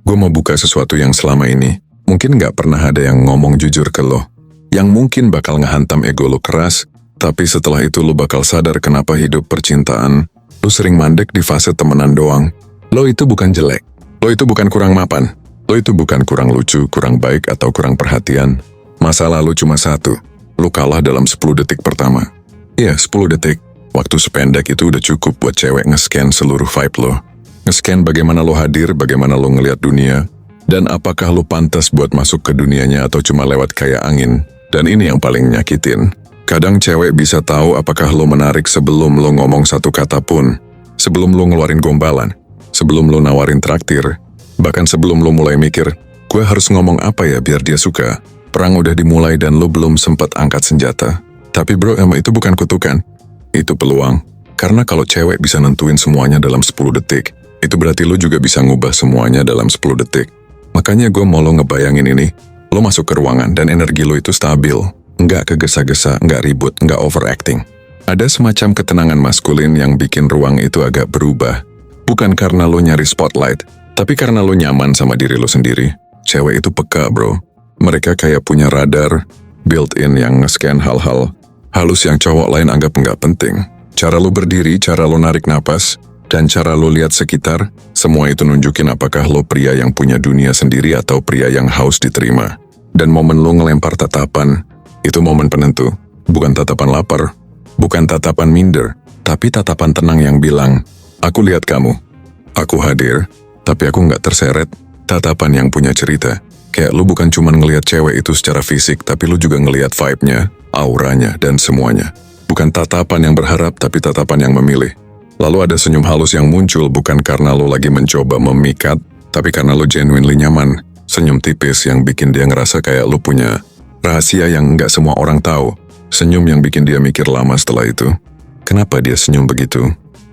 Gue mau buka sesuatu yang selama ini mungkin gak pernah ada yang ngomong jujur ke lo. Yang mungkin bakal ngehantam ego lo keras, tapi setelah itu lo bakal sadar kenapa hidup percintaan lo sering mandek di fase temenan doang. Lo itu bukan jelek, lo itu bukan kurang mapan, lo itu bukan kurang lucu, kurang baik, atau kurang perhatian. Masalah lo cuma satu, lo kalah dalam 10 detik pertama. Iya, 10 detik. Waktu sependek itu udah cukup buat cewek nge-scan seluruh vibe lo. Nge-scan bagaimana lo hadir, bagaimana lo ngelihat dunia, dan apakah lo pantas buat masuk ke dunianya atau cuma lewat kayak angin. Dan ini yang paling nyakitin. Kadang cewek bisa tahu apakah lo menarik sebelum lo ngomong satu kata pun. Sebelum lo ngeluarin gombalan. Sebelum lo nawarin traktir. Bahkan sebelum lo mulai mikir, gue harus ngomong apa ya biar dia suka. Perang udah dimulai dan lo belum sempat angkat senjata. Tapi bro, emang itu bukan kutukan. Itu peluang. Karena kalau cewek bisa nentuin semuanya dalam 10 detik, itu berarti lo juga bisa ngubah semuanya dalam 10 detik. Makanya gue mau lo ngebayangin ini. Lo masuk ke ruangan dan energi lo itu stabil. Nggak kegesa-gesa, nggak ribut, nggak overacting. Ada semacam ketenangan maskulin yang bikin ruang itu agak berubah. Bukan karena lo nyari spotlight, tapi karena lo nyaman sama diri lo sendiri. Cewek itu peka bro. Mereka kayak punya radar built-in yang nge-scan hal-hal halus yang cowok lain anggap nggak penting. Cara lo berdiri, cara lo narik napas, dan cara lo lihat sekitar, semua itu nunjukin apakah lo pria yang punya dunia sendiri atau pria yang haus diterima. Dan momen lo ngelempar tatapan, itu momen penentu. Bukan tatapan lapar, bukan tatapan minder, tapi tatapan tenang yang bilang, aku lihat kamu, aku hadir, tapi aku nggak terseret. Tatapan yang punya cerita. Kayak lo bukan cuma ngelihat cewek itu secara fisik, tapi lo juga ngelihat vibe-nya, auranya, dan semuanya. Bukan tatapan yang berharap, tapi tatapan yang memilih. Lalu ada senyum halus yang muncul bukan karena lo lagi mencoba memikat, tapi karena lo genuinely nyaman. Senyum tipis yang bikin dia ngerasa kayak lo punya rahasia yang nggak semua orang tahu. Senyum yang bikin dia mikir lama setelah itu. Kenapa dia senyum begitu?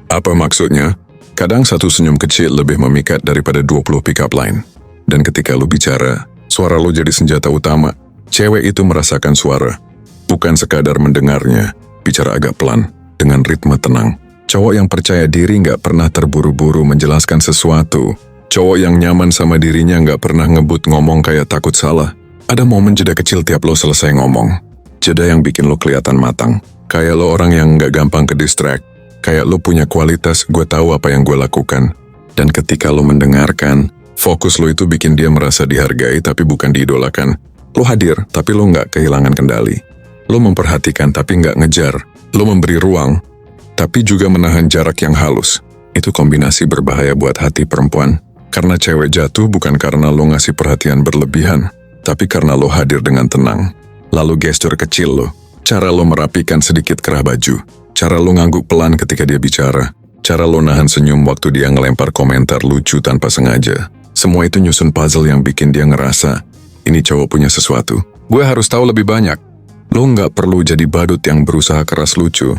Apa maksudnya? Kadang satu senyum kecil lebih memikat daripada 20 pick up line. Dan ketika lo bicara, suara lo jadi senjata utama. Cewek itu merasakan suara. Bukan sekadar mendengarnya, bicara agak pelan, dengan ritme tenang. Cowok yang percaya diri nggak pernah terburu-buru menjelaskan sesuatu. Cowok yang nyaman sama dirinya nggak pernah ngebut ngomong kayak takut salah. Ada momen jeda kecil tiap lo selesai ngomong. Jeda yang bikin lo kelihatan matang. Kayak lo orang yang nggak gampang ke distract. Kayak lo punya kualitas, gue tahu apa yang gue lakukan. Dan ketika lo mendengarkan, fokus lo itu bikin dia merasa dihargai tapi bukan diidolakan. Lo hadir, tapi lo nggak kehilangan kendali. Lo memperhatikan tapi nggak ngejar. Lo memberi ruang, tapi juga menahan jarak yang halus. Itu kombinasi berbahaya buat hati perempuan. Karena cewek jatuh bukan karena lo ngasih perhatian berlebihan, tapi karena lo hadir dengan tenang. Lalu gestur kecil lo, cara lo merapikan sedikit kerah baju, cara lo ngangguk pelan ketika dia bicara, cara lo nahan senyum waktu dia ngelempar komentar lucu tanpa sengaja. Semua itu nyusun puzzle yang bikin dia ngerasa, ini cowok punya sesuatu. Gue harus tahu lebih banyak. Lo nggak perlu jadi badut yang berusaha keras lucu.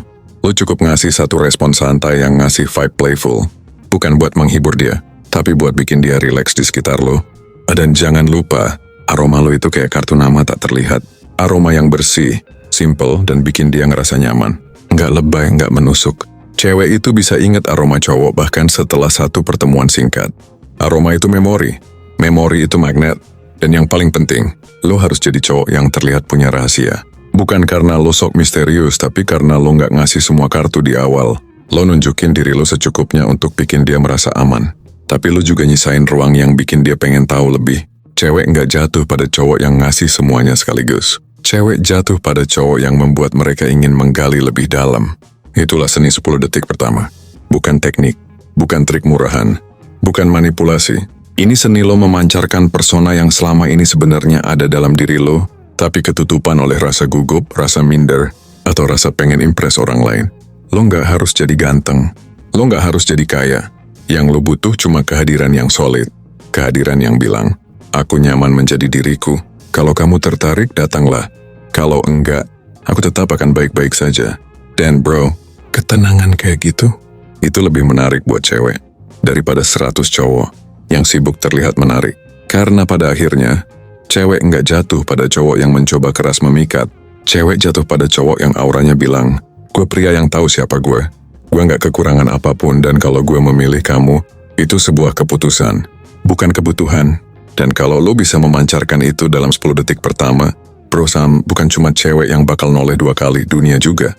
Lo cukup ngasih satu respon santai yang ngasih vibe playful. Bukan buat menghibur dia, tapi buat bikin dia rileks di sekitar lo. Dan jangan lupa, aroma lo itu kayak kartu nama tak terlihat. Aroma yang bersih, simple, dan bikin dia ngerasa nyaman. Nggak lebay, nggak menusuk. Cewek itu bisa ingat aroma cowok bahkan setelah satu pertemuan singkat. Aroma itu memori. Memori itu magnet. Dan yang paling penting, lo harus jadi cowok yang terlihat punya rahasia. Bukan karena lo sok misterius, tapi karena lo nggak ngasih semua kartu di awal. Lo nunjukin diri lo secukupnya untuk bikin dia merasa aman. Tapi lo juga nyisain ruang yang bikin dia pengen tahu lebih. Cewek nggak jatuh pada cowok yang ngasih semuanya sekaligus. Cewek jatuh pada cowok yang membuat mereka ingin menggali lebih dalam. Itulah seni 10 detik pertama. Bukan teknik, bukan trik murahan, bukan manipulasi. Ini seni lo memancarkan persona yang selama ini sebenarnya ada dalam diri lo, tapi ketutupan oleh rasa gugup, rasa minder, atau rasa pengen impress orang lain. Lo nggak harus jadi ganteng, lo nggak harus jadi kaya. Yang lo butuh cuma kehadiran yang solid, kehadiran yang bilang, aku nyaman menjadi diriku. Kalau kamu tertarik, datanglah. Kalau enggak, aku tetap akan baik-baik saja. Dan bro, ketenangan kayak gitu, itu lebih menarik buat cewek daripada 100 cowok yang sibuk terlihat menarik. Karena pada akhirnya, cewek nggak jatuh pada cowok yang mencoba keras memikat. Cewek jatuh pada cowok yang auranya bilang, gue pria yang tahu siapa gue. Gue nggak kekurangan apapun dan kalau gue memilih kamu, itu sebuah keputusan. bukan kebutuhan. Dan kalau lo bisa memancarkan itu dalam 10 detik pertama, bro Sam bukan cuma cewek yang bakal noleh 2 kali, dunia juga.